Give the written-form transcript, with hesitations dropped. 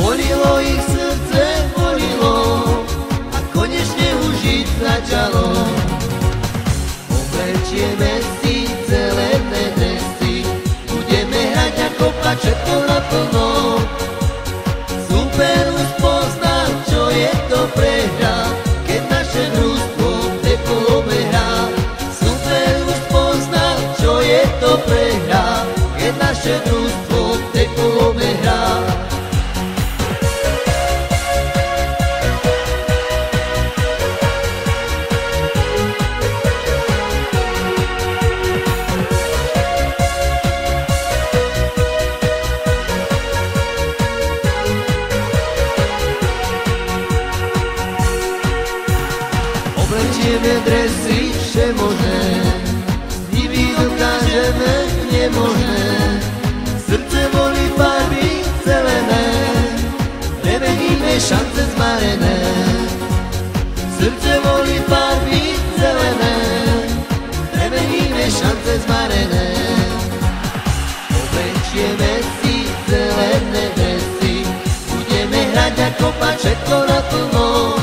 Bolilo ich srdce, bolilo a konečne už žiť začalo. Oblečieme si zelené dresy, budeme hrať a kopať všetko naplno. Super už poznal, čo je to prehra, keď naše družstvo teplo obehrá. Super už poznal, čo je to prehra, keď naše družstvo teplo obehrá. Oblečieme dresy všemožné, s nimi dokážeme nemožné. Srdce volí farby zelené, premeníme šance zmarené. Srdce volí farby zelené, premeníme šance zmarené. Oblečieme si zelené dresy, budeme hrať a kopať všetko naplno.